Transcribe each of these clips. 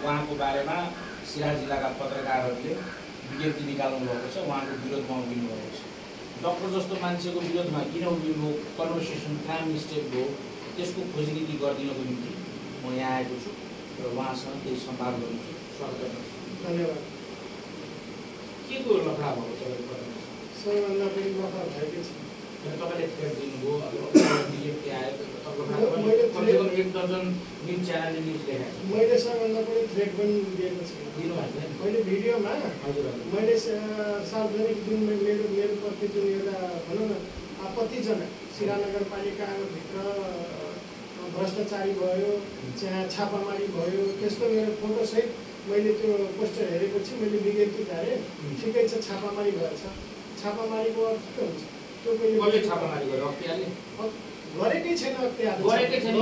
उहाँको बारेमा सिराहा जिल्लाका पत्रकारहरूले विज्ञप्ति निकाल्नु भएको छ, उहाँको विरोधमा उभिनु भएको छ। डक्टर जस्तो मान्छेको विरोधमा किन उभिनु, कन्भर्सेसन कहाँ मिस्टेक भयो, त्यसको खोजनीति गरिदिनको निम्ति म यहाँ आएको छु र उहाँसँग केही संवाद गर्छु। स्वागत गर्छु। धन्यवाद। के को लफडा भएको तपाईँको? सबैभन्दा बढी लफडा भएकै छ। तपाईँले थ्रेट दिनुभयो, अब विज्ञप्ति आयो, कमसेकम 1 दर्जन न्युज च्यानलले न्युज लेखाएको छ। मैले सबैभन्दा बढी थ्रेट पनि दिएको छु। दिनुभएको छैन? मैले भिडियोमा हजुर मैले सार्वजनिक जुन मेरो प्रति जुन एउटा भनौँ न आपत्तिजनक सिराहा नगरपालिकाभित्र भ्रष्टाचारी भयो, त्यहाँ छापामारी भयो, त्यसको मेरो फोटोसहित मैले त्यो पोस्टर हेरेपछि मैले विज्ञप्ति झारेँ। ठिकै छ, छापामारी भएछ। छापामारीको अर्थ के हुन्छ? त्यो कसले छापामारी गर्यो? अख्तियारले गरेकै छैन। अख्तियार गरेकै छैन।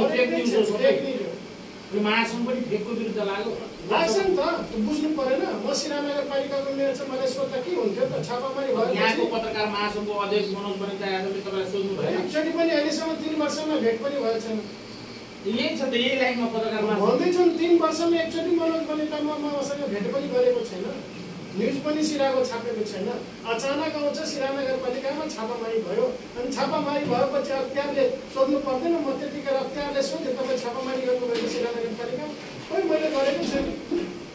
महासङ्घ पनि फेकको विरुद्ध लाग्यो। लाग्छ नि त, बुझ्नु परेन। म सिराहा नगरपालिकाको मेयर छ, मलाई सोध्दा के हुन्थ्यो त? छापामारी भयो। यहाँको पत्रकार महासङ्घको अध्यक्ष मनोज बनिता यादवले तपाईँलाई सोध्नु भयो? एकचोटि पनि अहिलेसम्म 3 वर्षमा भेट पनि भएको छैन। यही छ त, यही लाइनमा पत्रकार भन्दैछन् 3 वर्षमा एकचोटि मनोज बनिता मसँग भेट पनि गरेको छैन। न्युज पनि सिराहाको छापेको छैन। अचानक आउँछ सिराहा नगरपालिकामा छापामारी भयो, अनि छापामारी भएपछि अख्तियारले सोध्नु पर्दैन? म त्यतिखेर अख्तियारले सोधेँ, तपाईँ छापामारी गर्नुभएको सिराहा नगरपालिकामा? खोइ मैले गरेको छैन।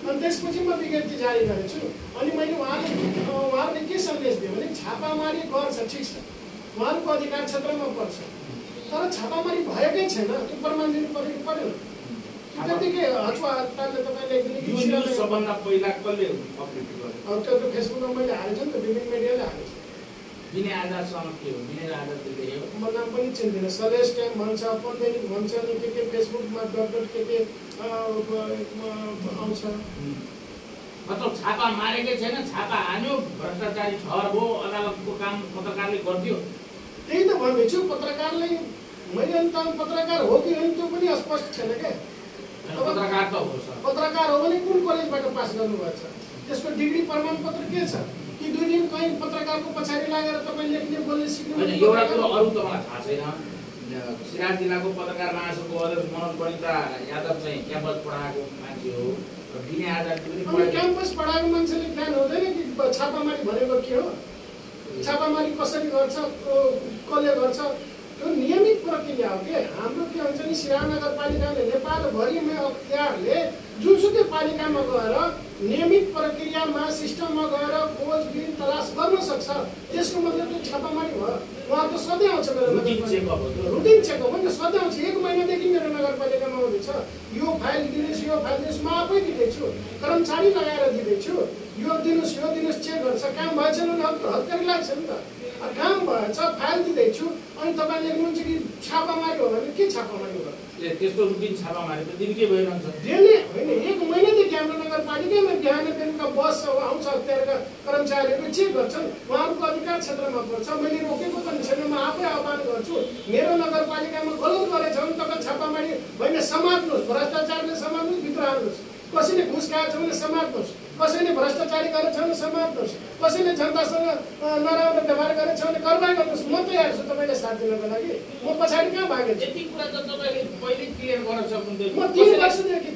अनि त्यसपछि म विज्ञप्ति जारी गरेको छु। अनि मैले उहाँहरूले के सन्देश दियो भने छापामारी गर्छ, ठिक छ, उहाँहरूको अधिकार क्षेत्रमा पर्छ, तर छापामारी भएकै छैन, त्यो प्रमाण दिनु परेको परेन। त्यतिकै हचुवाले तपाईँले सबभन्दा पहिला कसले पब्लिक गर्यो? अब त्यो फेसबुकमा मैले हालेको छु नि त, विभिन्न मिडियाले हालेको छ। विनय आजादसँग के हो? विनय आजाद देखेको म नाम पनि चिन्दिनँ। सलेस टाइम भन्छ, पन्दैनिक भन्छ, अनि के फेसबुकमा डट के आउँछ। मतलब छापा मारेकै छैन, छापा हान्यो, भ्रष्टाचारी ठहर भयो, अदालतको काम पत्रकारले गरिदियो। त्यही त भन्दैछु, पत्रकारले मैले अन्त पत्रकार हो कि होइन त्यो पनि स्पष्ट छैन क्या। पत्रकार त हो सर। पत्रकार हो भने कुन कलेजबाट पास गर्नुभएको छ? त्यसको डिग्री प्रमाणपत्र के छ? कि 2 दिन कहीँ पत्रकारको पछाडि लागेर तपाईँ लेख्ने बोल्ने सिक्ने? एउटा कुरो अरू त मलाई थाहा छैन। सिराहा जिल्लाको पत्रकार महासङ्घको अध्यक्ष मनोज बनिता यादव चाहिँ क्याम्पस पढाएको मान्छे हो। विनय आजाद पनि क्याम्पस पढाएको मान्छेले ज्ञान हुँदैन कि छापामारी भनेको के हो? छापामारी कसरी गर्छ, कसले गर्छ? त्यो नियमित प्रक्रिया हो कि। हाम्रो के हुन्छ नि, सिराहा नगरपालिकाले नेपालभरिमा अख्तियारले जुनसुकै पालिकामा गएर नियमित प्रक्रियामा सिस्टममा गएर खोजबिन तलास गर्न सक्छ। त्यसको मतलब त्यो छापामारी भयो। उहाँ त सधैँ आउँछ मेरो रुटिन चेकअप हो नि, सधैँ आउँछ। 1 महिनादेखि मेरो नगरपालिकामा आउँदैछ। यो फाइल दिनुहोस्, यो फाइल दिनुहोस्, म आफै दिँदैछु, कर्मचारी लगाएर दिँदैछु। यो दिनुहोस् चेक गर्छ। काम भएछ भने हत्केरी लाग्छ नि त। काम भएछ, फाइल दिँदैछु, अनि तपाईँ लेख्नुहुन्छ कि छापामारी हो भने के छापामारी हो? त्यस्तो रुटिन छापामारी त दिनकै भइरहन्छ। दिने होइन, 1 महिनादेखि हाम्रो नगरपालिकामा बिहान बेलुका बस आउँछ, अख्तियारका कर्मचारीहरू चेक गर्छन्, उहाँहरूको अधिकार क्षेत्रमा पर्छ। मैले रोकेको पनि छैन, म आफै आह्वान गर्छु। मेरो नगरपालिकामा गलत गरेछ भने तपाईँ छापामारी होइन, समात्नुहोस्, भ्रष्टाचारले समात्नुहोस्, भित्र हाल्नुहोस्। कसैले घुस खाएको छ भने समात्नुहोस्, कसैले भ्रष्टाचारी गरेछ भने समात्नुहोस्, कसैले जनतासँग नराम्रो व्यवहार गरेछ भने कारबाही गर्नुहोस्। म तयार छु तपाईँले साथ दिनको लागि। म पछाडि कहाँ भागेछु? यति कुरा त तपाईँले पहिले क्लियर गर्न सक्नुहुन्थ्यो। म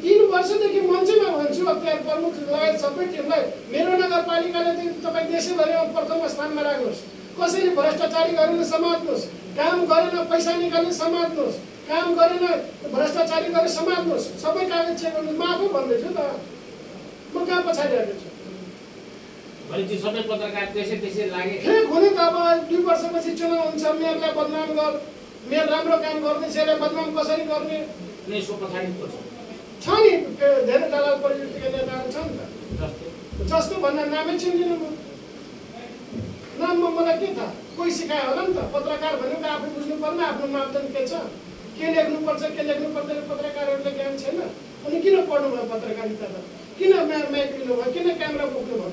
3 वर्षदेखि मञ्चमा भन्छु अख्तियार प्रमुख लगायत सबै टिमलाई, मेरो नगरपालिकाले तपाईँ देशैभरिमा प्रथम स्थानमा राख्नुहोस्। कसैले भ्रष्टाचारी गरेर समात्नुहोस्, काम गरेन पैसा निकाल्ने समात्नुहोस्, काम गरेन भ्रष्टाचारी गरेर समात्नुहोस्, सबै कागज चेक गर्नुहोस्। म आफै भन्दैछु त, म कहाँ पछाडि राखेको छु? भनेपछि सबै पत्रकार त्यसै लागे। फेक हुने त अब 2 वर्षपछि चुनाव हुन्छ, मेयरलाई बदनाम गर, मेयर राम्रो काम गर्दैछ, यसलाई बदनाम कसरी गर्ने? यसो पछाडि छ नि, धेरै दलाल प्रवृत्तिका नेताहरू छ नि त। जस्तो भन्दा नामै चिन्दिनँ म। नाममा मलाई के थाहा? कोही सिकायो होला नि त। पत्रकार भनेको आफू बुझ्नु पर्ने, आफ्नो मापदण्ड के छ, के लेख्नुपर्छ, के लेख्नु पर्दैन, पत्रकारहरूले ज्ञान छैन। अनि किन पढ्नुभयो पत्रकारिता त? किन माइक लिनुभयो? किन क्यामेरा बोक्नुभयो?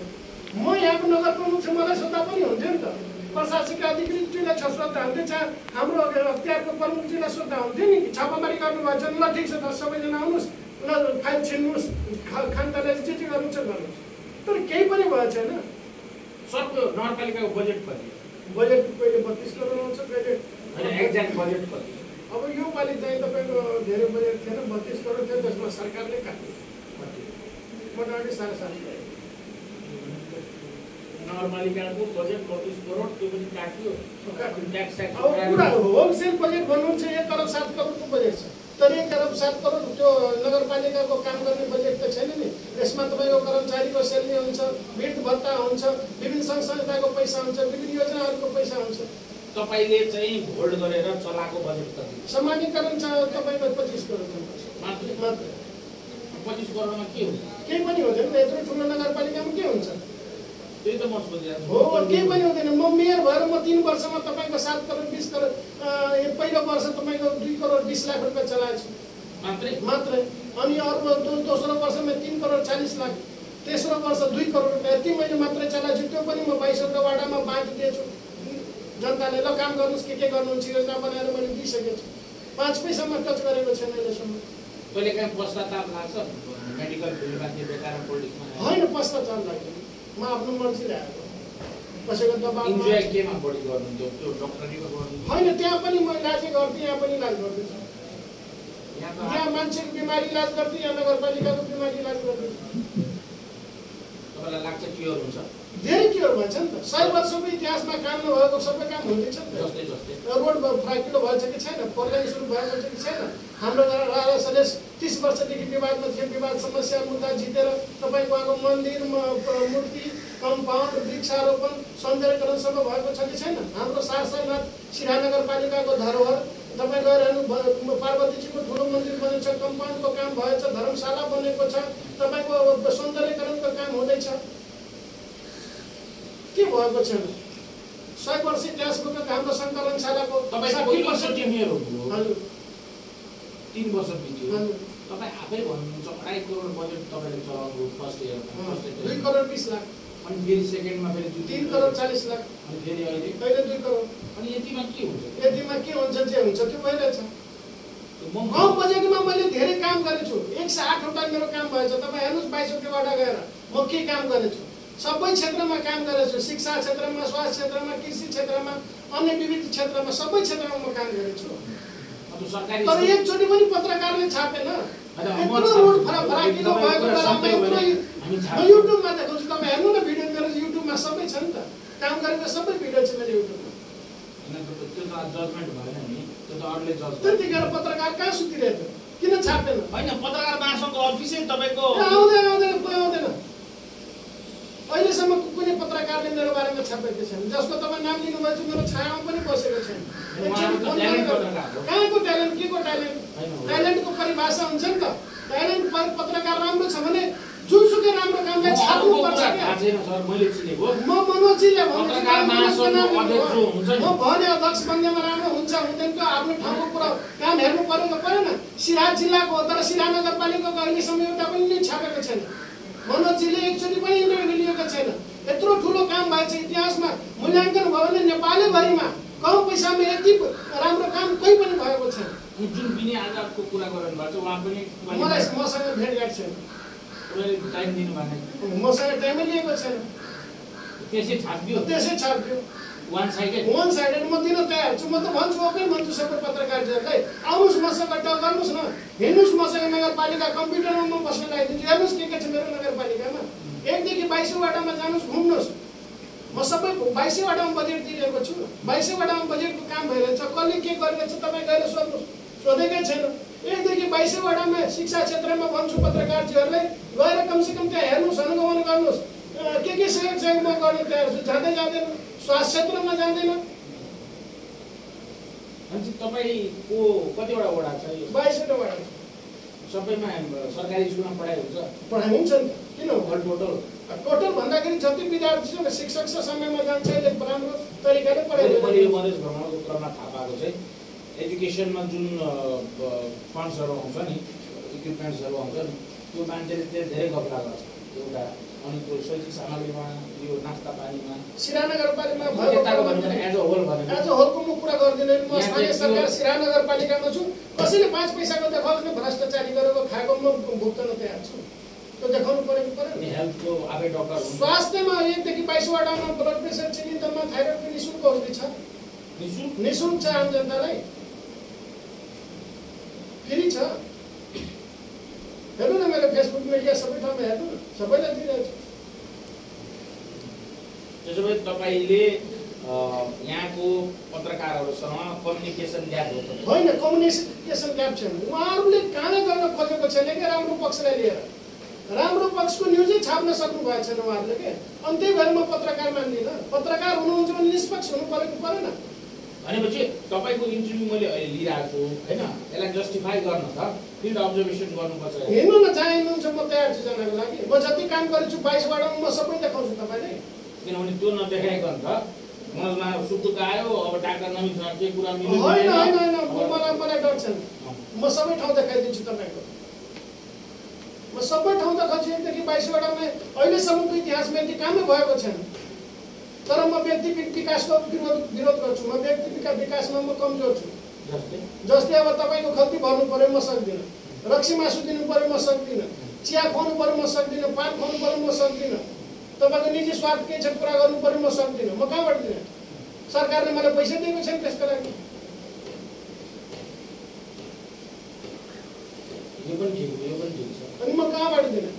म यहाँको नगर प्रमुख छु, मलाई सोद्धा पनि हुन्थ्यो नि त। प्रशासनिक अधिकृतजीलाई सोद्धा हुन्थ्यो, चाहे हाम्रो अख्तियारको प्रमुखजीलाई सोद्धा हुन्थ्यो नि। छापामारी गर्नुभएको छ, ल ठिक छ त, सबैजना आउनुहोस्, ल फाइल छिन्नुहोस्, खानतले जे गर्नुहुन्छ गर्नुहोस्। तर केही पनि भएको छैन। सबको नगरपालिकाको बजेट कति? बजेट कहिले 32 करोड आउँछ, कहिले एक्ज्याक्ट बजेट कति? अब यो पालि चाहिँ तपाईँको धेरै बजेट थिएन, 32 करोड थियो, त्यसमा सरकारले काट्यो। मोटामोटी 7.5 नगरपालिकाको बजेट 32 करोड त्यो पनि काटियो ट्याक्स अब पुरा होलसेल बजेट भन्नुहुन्छ 1 करोड 7 करोडको बजेट छ तर 1 करोड 7 करोड त्यो नगरपालिकाको काम गर्ने बजेट त छैन नि यसमा तपाईँको कर्मचारीको सेलरी हुन्छ वृद्ध भत्ता हुन्छ विभिन्न सङ्घ संस्थाको पैसा हुन्छ विभिन्न योजनाहरूको पैसा हुन्छ तपाईले चाहिँ होल्ड गरेर चलाएको बजेट कति सामान्यकरण छ तपाईँको 25 करोड मात्र 25 करोडमा के हुन्छ केही पनि हुँदैन यत्रो ठुलो नगरपालिकामा के हुन्छ त्यही त म सोचिरहेको छु हो केही पनि हुँदैन म मेयर भएर म 3 वर्षमा तपाईँको 7 करोड 20 करोड पहिलो वर्ष तपाईँको 2 करोड 20 लाख रुपियाँ चलाएछु मात्रै अनि अर्को दोस्रो वर्षमा 3 करोड 40 लाख तेस्रो वर्ष 2 करोड रुपियाँ यति मैले मात्रै चलाएछु त्यो पनि म 22वटा वाडामा बाँडिदिएछु जनताले ल काम गर्नुहोस् के गर्नुहुन्छ योजना बनाएर मैले दिइसकेको छु 5 पैसामा टच गरेको छैन अहिलेसम्म कहिले काहीँ पश्चाताप लाग्छ मेडिकल फिल्डमा के बेकार पोलिटिक्समा होइन पश्चाताप लाग्दैन म आफ्नो मर्जीले आएको कसैको दबाब इन्जोय केमा बढी गर्नुहुन्थ्यो त्यो डक्टरीको गर्नुहुन्थ्यो होइन त्यहाँ पनि म इलाजै गर्थेँ यहाँ पनि इलाज गर्दैछु यहाँ मान्छेको बिमारी इलाज गर्थेँ यहाँ नगरपालिकाको बिमारी इलाज गर्दैछु तपाईँलाई लाग्छ क्योर हुन्छ धेरै क्योर भन्छ नि त 100 वर्षको इतिहासमा काम नभएको सबै काम हुँदैछ नि त जस्तै रोड फ्राकिलो भएछ कि छैन पर्लाइन सुरु भएको छ कि छैन हाम्रो राजा सलेश 30 वर्षदेखि विवादमा थियो विवाद समस्या मुद्दा जितेर तपाईँको आएको मन्दिर मूर्ति कम्पाउन्ड वृक्षारोपण सौन्दर्यकरण सबै भएको छ कि छैन हाम्रो सारनाथ सिरा नगरपालिकाको धरोहर तपाईँ गएर हेर्नु पार्वतीजीको ठुलो मन्दिर बनेको छ कम्पाउन्डको काम भएछ धर्मशाला बनेको छ तपाईँको सौन्दर्यकरणको काम हुँदैछ के भएको छैन 100 वर्ष इतिहास बोकेको हाम्रो सङ्कलनशालाको तपाईँ 60 वर्ष टेमियर हो हजुर 3 वर्ष बित्यो तपाईँ आफै भन्नुहुन्छ 2.5 करोड बजेट तपाईँले चलाउनु फर्स्ट इयरमा 2 करोड 20 लाख अनि फेरि सेकेन्डमा फेरि 3 करोड 40 लाख अनि फेरि अहिले 2 करोड अनि यतिमा के हुन्छ जे हुन्छ त्यो भइरहेछ गाउँ बजेटमा मैले धेरै काम गरेछु 108 वटा मेरो काम भएछ तपाईँ हेर्नुहोस् 22 वटा गएर म के काम गरेछु सबै क्षेत्रमा काम गरेछु शिक्षा क्षेत्रमा स्वास्थ्य क्षेत्रमा कृषि क्षेत्रमा अन्य विविध क्षेत्रमा सबै क्षेत्रमा म काम गरेछु तर एकचोटि पनि पत्रकारले छापेन यत्रो रोड फराकिलो भएको बेलामा यत्रो युट्युबमा देखाउँछु तपाईँ हेर्नु न भिडियो मेरो युट्युबमा सबै छ नि त काम गरेको सबै भिडियो छ मेरो युट्युबमा त्यतिखेर पत्रकार कहाँ सुतिरहेको किन छापेन होइन पत्रकार महासङ्घको अफिसै तपाईँको आउँदैन अहिलेसम्म कुनै पत्रकारले मेरो बारेमा छापेको छैन जसको तपाईँ नाम लिनुभएछ मेरो छायामा पनि बसेको छैन कहाँको ट्यालेन्ट के को ट्यालेन्टको परिभाषा हुन्छ नि त ट्यालेन्ट पत्रकार राम्रो छ भने जुनसुकै राम्रो कामलाई छाप्नुपर्छ म मनोजीले म भने अध्यक्ष बन्नेमा राम्रो हुन्छ हुँदैन त्यो आफ्नो ठाउँको कुरा काम हेर्नु परेन सिराहा जिल्लाको हो तर सिराहा नगरपालिकाको अहिलेसम्म एउटा पनि छापेको छैन मनोजीले एकचोटि पनि इन्टरभ्यू लिएको छैन यत्रो ठुलो काम भएछ इतिहासमा मूल्याङ्कन भयो भने नेपालैभरिमा कम पैसामा यति राम्रो काम कहीँ पनि भएको छैन जुन बिनी आजादको कुरा गर्नु भएको छ उहाँ पनि मसँग भेटघाट छैन टाइम दिनु भएन मसँग टाइमै लिएको छैन त्यसै छापियो वान साइडेड म दिन तयार छु म त भन्छु ओके भन्छु सबै पत्रकारहरूलाई आउनुहोस् मसँग टक गर्नुहोस् न हिँड्नुहोस् मसँग नगरपालिका कम्प्युटरमा म बस्न लगाइदिन्छु हेर्नुहोस् के छ मेरो नगरपालिकामा 1 देखि 22 वटामा जानुहोस् घुम्नुहोस् म सबै 22 वटामा बजेट दिइरहेको छु 22 वटामा बजेटको काम भइरहेछ कसले के गरिरहेछ तपाईँ गएर सोध्नुहोस् सोधेकै छैन 1 देखि 22 वटामा शिक्षा क्षेत्रमा भन्छु पत्रकारजीहरूलाई गएर कमसेकम त्यहाँ हेर्नुहोस् अनुगमन गर्नुहोस् के सहयोग म गर्न तयार छु जाँदैन स्वास्थ्य क्षेत्रमा जाँदैन अनि तपाईँको कतिवटा वडा छ 22वटा वडा सबैमा सरकारी स्कुलमा पढाइ हुन्छ नि किन टोटल भन्दाखेरि जति विद्यार्थी छ शिक्षक छ समयमा जान्छ अहिले राम्रो तरिकाले पढाइ मधेस भ्रमणको क्रममा थाहा पाएको चाहिँ एजुकेसनमा जुन फन्ड्सहरू आउँछ नि इक्विपमेन्ट्सहरू आउँछ नि त्यो मान्छेले चाहिँ धेरै गफला गर्छ एउटा अनि त्यो शैक्षिक सामग्रीमा यो नास्ता पानीमा सिराहा नगरपालिकामा एज अ होलको म कुरा गर्दिनँ म स्थानीय सरकार सिराहा नगरपालिकामा छु कसैले 5 पैसाको देखाउँछ भ्रष्टाचारी गरेको खाएको म भुक्तन तयार छु त्यो देखाउनु परेको पर्यो नि हेल्थको आफै डाक्टर स्वास्थ्यमा 1 देखि 22 वटामा ब्लड प्रेसर चिनिन्तमा थाइरोइडको निःशुल्क औषधि छ निःशुल्क छ आम जनतालाई फेरि छ हेर्नु न मैले फेसबुक मिडिया सबै ठाउँमा हेर्नु न, सबैलाई दिइरहेको छु। त्यसो भए तपाईँले यहाँको पत्रकारहरूसँग कम्युनिकेसन ग्याप हो? होइन, कम्युनिकेसन ग्याप छैन। उहाँहरूले काम गर्न खोजेको छैन कि राम्रो पक्षलाई लिएर राम्रो पक्षको न्युजै छाप्न सक्नु भएको छैन उहाँहरूले के। अनि त्यही भएर म पत्रकार मान्दिनँ। पत्रकार हुनुहुन्छ भने निष्पक्ष हुनु परेको परेन। भनेपछि तपाईँको इन्टरभ्यू मैले अहिले लिइरहेको छु होइन, यसलाई जस्टिफाई गर्न त फिल्ड अब्जर्भेसन गर्नुपर्छ। हेर्नु न, जहाँ हिँड्नुहुन्छ म तयार छु जानको लागि। म जति काम गरेछु 22 वार्डमा म सबै देखाउँछु तपाईँले। किनभने त्यो नदेखाइकन त मनोजमा सुटुक आयो, अब डाक्टर नमिसँग के कुरा मिल्यो? होइन होइन होइन, मलाई डर छैन। म सबै ठाउँ देखाइदिन्छु तपाईँको। म सबै ठाउँ देखाउँछु। 1 देखि 22 वार्डमा अहिलेसम्मको इतिहासमा यति कामै भएको छैन। तर म व्यक्ति विकासको विरोध गर्छु। म व्यक्ति विकासमा म कमजोर छु। जस्तै अब तपाईँको खल्ती भर्नु पर्यो म सक्दिनँ, रक्सी मासु दिनु पर्यो म सक्दिनँ, चिया खुवाउनु पर्यो म सक्दिनँ, पान खुवाउनु पर्यो म सक्दिनँ, तपाईँको निजी स्वार्थ के छ पुरा गर्नु पर्यो म सक्दिनँ। म कहाँबाट दिने? सरकारले मलाई पैसा दिएको छैन त्यसको लागि। यो पनि ठिक छ। अनि म कहाँबाट दिने?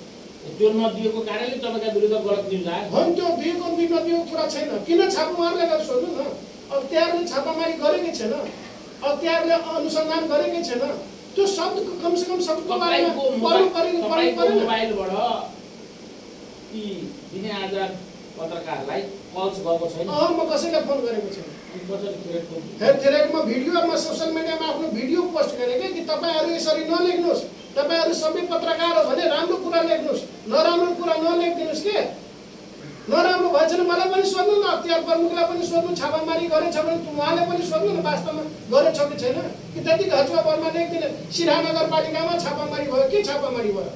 त्यो नदिएको कारणले तपाईँका विरुद्ध गलत न्युज आयो? होइन, त्यो दिएको नदिएको कुरा छैन। किन छापा उहाँहरूले गएर सोध्नु न। अख्तियारले छापामारी गरेकै छैन, अख्तियारले अनुसन्धान गरेकै छैन। त्यो शब्दको कमसेकम शब्दको बारेमा पढ्नु परेको मोबाइलबाट ती दिने आजाद पत्रकारलाई कल्स गएको छैन? म कसैलाई फोन गरेको छैन। थ्रेडमा भिडियोमा सोसियल मिडियामा आफ्नो भिडियो पोस्ट गरेँ कि तपाईँहरू यसरी नलेख्नुहोस्, तपाईँहरू सबै पत्रकार हो भने राम्रो कुरा लेख्नुहोस्, नराम्रो कुरा नलेखिदिनुहोस् के। नराम्रो भएछ भने मलाई पनि सोध्नु न, अख्तियार प्रमुखलाई पनि सोध्नु, छापामारी गरेछ भने उहाँले पनि सोध्नु न वास्तवमा गरेछ कि छैन। कि त्यतिको हचुवा बर्मा लेखिदिने सिराहा नगरपालिकामा छापामारी भयो, के छापामारी भयो,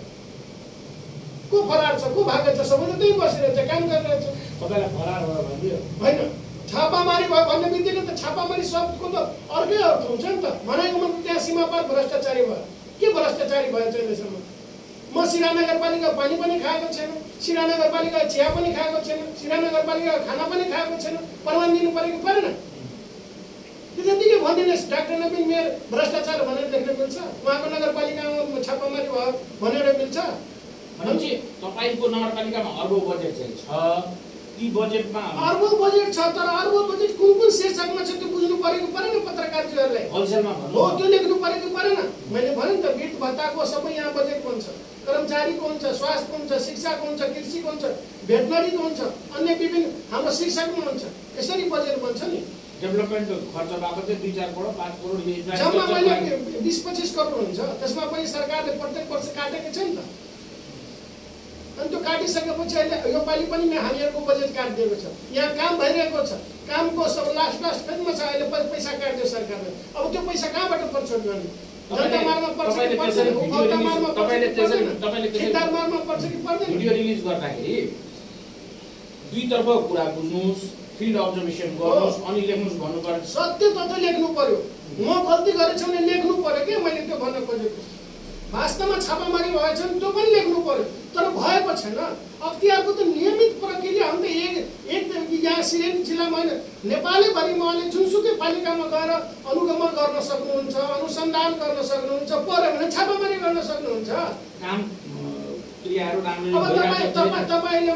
को फरार छ, को भागेछ, सबैले त्यही बसिरहेछ, काम गरिरहेछ। तपाईँलाई फरार भयो भनिदियो होइन, छापामारी भयो भन्ने बित्तिकै त छापामारी शब्दको त अर्कै अर्थ हुन्छ नि त। भनेको मतलब त्यहाँ सीमापार भ्रष्टाचारी भयो। के भ्रष्टाचारी भयो अहिलेसम्म? म सिराहा नगरपालिका पानी पनि खाएको छैन, सिराहा नगरपालिका चिया पनि खाएको छैन, सिराहा नगरपालिका खाना पनि खाएको छैन। प्रमाण दिनु परेको परेन? त्यतिकै भनिदिनुहोस् डाक्टर नवीन मेयर भ्रष्टाचार भनेर लेख्न मिल्छ? उहाँको नगरपालिकामा छापामारी भयो भनेर मिल्छ? भनेपछि तपाईँको नगरपालिकामा अर्बौं बजेट चाहिँ छ, ती बजेटमा अर्बौं बजेट छ, तर अर्बौं बजेट कुन शीर्षकमा छ त्यो बुझ्नु परेको परेन पत्रकारजीहरूलाई? होलसेलमा हो, त्यो लेख्नु परेको परेन? मैले भने नि त वृत्त भत्ताको सबै यहाँ बजेट बन्छ, कर्मचारीको हुन्छ, स्वास्थ्यको हुन्छ, शिक्षाको हुन्छ, कृषिको हुन्छ, भेटनरीको हुन्छ, अन्य विभिन्न हाम्रो शीर्षकमा हुन्छ। यसरी बजेट बन्छ नि। डेभलपमेन्ट खर्च भएको चाहिँ 2-4 करोड 5 करोड जम्मा मैले 20-25 करोड हुन्छ। त्यसमा पनि सरकारले प्रत्येक वर्ष काटेको छ नि त। अनि त्यो काटिसकेपछि अहिले यो पालि पनि हामीहरूको बजेट काटिदिएको छ। यहाँ काम भइरहेको छ, कामको सब लास्ट फेजमा छ। अहिले पैसा काट्यो सरकारले। अब त्यो पैसा कहाँबाट प्रचोट गर्ने? जनतामारमा पर्छ कि पर्दैन? उपभोक्तामारमा पर्छ कि पर्दैन? ठेकेदारमारमा पर्छ कि पर्दैन? भिडियो रिलिज गर्दाखेरि दुईतर्फ कुरा बुझ्नुहोस्, फिल्ड अब्जर्भेसन गर्नुहोस्, अनि लेख्नुहोस् भन्नुपर्छ। सत्य तथ्य लेख्नु पर्यो। म गल्ती गरेछु भने लेख्नु पर्यो के मैले त्यो भन्न खोजेको। वास्तवमा छापामारी भएछ भने त्यो पनि लेख्नु पर्यो, तर भएको छैन। अख्तियारको त नियमित प्रक्रिया हो नि त। एक यहाँ सिरेन जिल्लामा होइन, नेपालैभरिमा उहाँले जुनसुकै पालिकामा गएर अनुगमन गर्न सक्नुहुन्छ, अनुसन्धान गर्न सक्नुहुन्छ, पर्यो भने छापामारी गर्न सक्नुहुन्छ। काम क्रियाहरू राम्ररी अब तपाईँले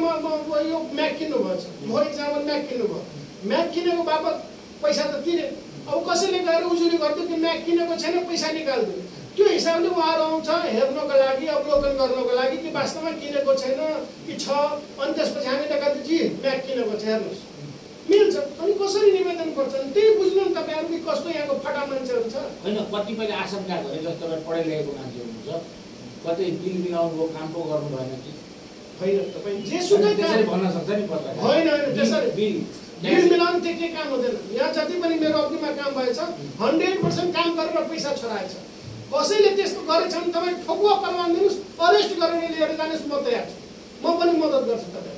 यो म्याक किन्नुभएछ, फर इक्जाम्पल म्याक किन्नुभयो, म्याक किनेको बापत पैसा त तिरे। अब कसैले गएर उजुरी गरिदियो कि म्याक किनेको छैन, पैसा निकालिदियो। त्यो हिसाबले उहाँहरू आउँछ हेर्नको लागि, अवलोकन गर्नको लागि कि वास्तवमा किनेको छैन कि छ। अनि त्यसपछि हामीले कति जी म्याक किनेको छ हेर्नुहोस्, मिल्छ। अनि कसरी निवेदन गर्छन् त्यही बुझ्नु नि तपाईँहरू कि कस्तो यहाँको फटा मान्छेहरू छ। होइन, कतिपयले आशंका गरे जस्तो तपाईँ पढाइ लेखेको मान्छे हुनुहुन्छ, कतै बिल मिलाउनु भयो, काम पो गर्नु भएन कि होइन? तपाईँ जेसुकै त्यसरी भन्न सक्छ नि पत्रकार। होइन त्यसरी बिल मिलाउनु त्यो के काम हुँदैन। यहाँ जति पनि मेरो अवधिमा काम भएछ 100% काम गरेर पैसा छोराएछ। कसैले त्यस्तो गरेछ भने तपाईँ ठोकुवा प्रमाण दिनुहोस्, अरेस्ट गरेर लिएर जानुहोस्, म तयार छु। म पनि मद्दत गर्छु तपाईँ।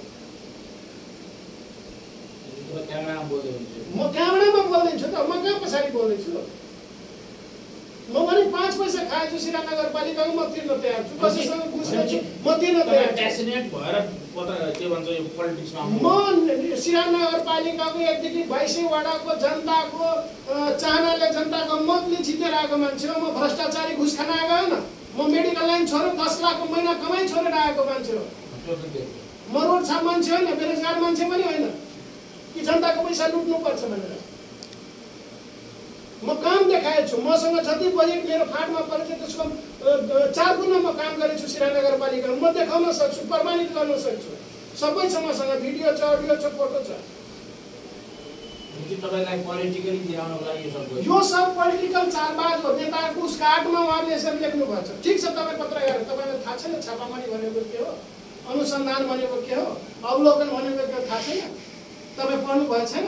म क्यामेरामा बोल्दैछु त, म कहाँ पछाडि बोल्दैछु? म पनि 5 पैसा खाएछु सिराहा नगरपालिकाको, म तिर्न तयार छु। कसैसँग बुझ्दैछु म तिर्न तयार छु। प्यासनेट भएर के भन्छ यो पोलिटिक्समा म सिराहा नगरपालिकाको 1 देखि 22 वडाको जनताको चाहनाले, जनताको मतले जितेर आएको मान्छे हो। म भ्रष्टाचारी घुस खान आएको होइन। म म मेडिकल लाइन छोडेर 10 लाखको महिना कमाइ छोडेर आएको मान्छे हो। म रोड छाप मान्छे होइन, बेरोजगार मान्छे पनि होइन कि जनताको पैसा लुट्नुपर्छ भनेर। म काम देखाएछु, मसँग जति बजेट मेरो फाँटमा परेछ त्यसको 4 गुणा म काम गरेछु सिराहा नगरपालिकामा। म देखाउन सक्छु, प्रमाणित गर्न सक्छु, सबै छ मसँग, भिडियो छ, अडियो छ, फोटो छ। तपाईलाई पोलिटिकली दिलाउनको लागि यो सब पोलिटिकल चालबाज हो। नेताको उसको आडमा उहाँले यसरी लेख्नु भएको छ। ठिक छ, तपाईँ पत्रकार, तपाईँलाई थाहा छैन छापामारी भनेको के हो, अनुसन्धान भनेको के हो, अवलोकन भनेको के हो, थाहा छैन? तपाईँ पढ्नु भएको छैन?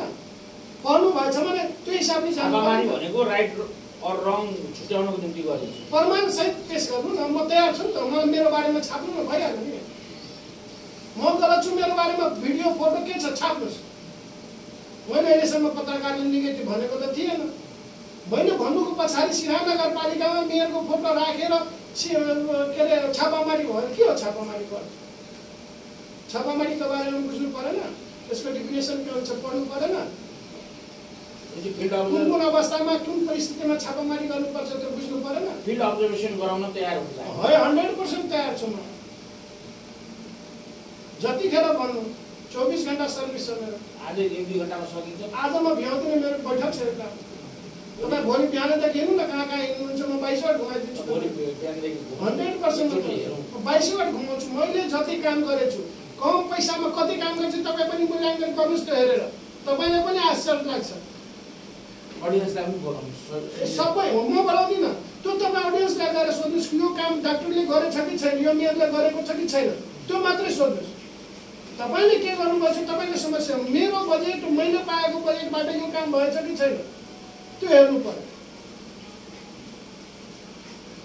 पढ्नु भएछ भने त्यो हिसाबले छापामारी भनेको राइट और रङ छुट्याउनको निम्ति गरिन्छ। प्रमाण सहित पेश गर्नु न, म तयार छु नि त। म मेरो बारेमा छाप्नु न, भइहाल्यो नि। म गलत छु, मेरो बारेमा भिडियो फोटो के छ छाप्नुहोस्। मैले अहिलेसम्म पत्रकारले नेगेटिभ भनेको त थिएन। मैले भन्नुको पछाडि सिराहा नगरपालिकामा मेयरको फोटो राखेर के अरे छापामारी भयो। के हो छापामारी? छापामारीको बारेमा बुझ्नु परेन? त्यसको डिफिनेसन के हुन्छ पढ्नु परेन? कुन अवस्थामा कुन परिस्थितिमा छापामारी गर्नुपर्छ त्यो बुझ्नु परेन? फिल्ड अब्जर्भेसन गराउन तयार हुन्छ। है 100% तयार छु म। जतिखेर भन्नु 24 घण्टा सर्भिस छ मेरो। आज 1-2 घण्टामा सकिन्छ। आज म भ्याउँदिनँ, मेरो बैठक छ एउटा। तपाईँ भोलि बिहानदेखि हेर्नु न कहाँ कहाँ हिँड्नुहुन्छ, म 22 वटा घुमाइदिन्छु। 100% 22 वटा घुमाउँछु। मैले जति काम गरेछु, कम पैसामा कति काम गर्छु तपाईँ पनि मूल्याङ्कन गर्नुहोस् त हेरेर। तपाईँलाई पनि आश्चर्य लाग्छ। अडियन्सलाई पनि बोलाउनुहोस्। सबै हो, म बोलाउँदिनँ। त्यो तपाईँ अडियन्सलाई गएर सोध्नुहोस् यो काम डाक्टरले गरेछ कि छैन, यो मेयरले गरेको छ कि छैन, त्यो मात्रै सोध्नुहोस्। तपाईँले के गर्नुभएको छ तपाईँको समस्या हो। मेरो बजेट, मैले पाएको बजेटबाट यो काम भएछ कि छैन त्यो हेर्नु पर्यो।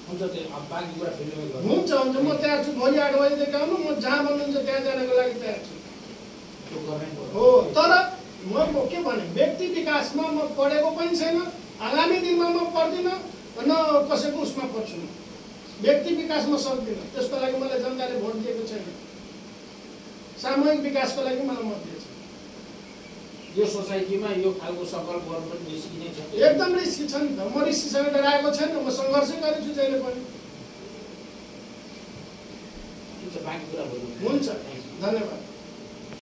हुन्छ, त्यो बाँकी कुरा फिल्डमै गर्नु। हुन्छ हुन्छ, म तयार छु। भोलि 8 बजेदेखि आउनु, म जहाँ भन्नुहुन्छ त्यहाँ जानको लागि तयार छु। त्यो गर्नै पर्यो। हो, तर म के भने व्यक्ति विकासमा म पढेको पनि छैन, आगामी दिनमा म पढ्दिनँ, न कसैको उसमा पढ्छु। म व्यक्ति विकासमा सक्दिनँ। त्यसको लागि मलाई जनताले भोट दिएको छैन। सामूहिक विकासको लागि मलाई मत दिएछ। यो सोसाइटीमा यो खालको संकल्प गर्नु पनि रिस्की नै छ। एकदम रिस्की छ नि त। म रिस्कीसँग डराएको छैन, म सङ्घर्षै गरेछु जहिले पनि। बाँकी कुरा हुन्छ, धन्यवाद।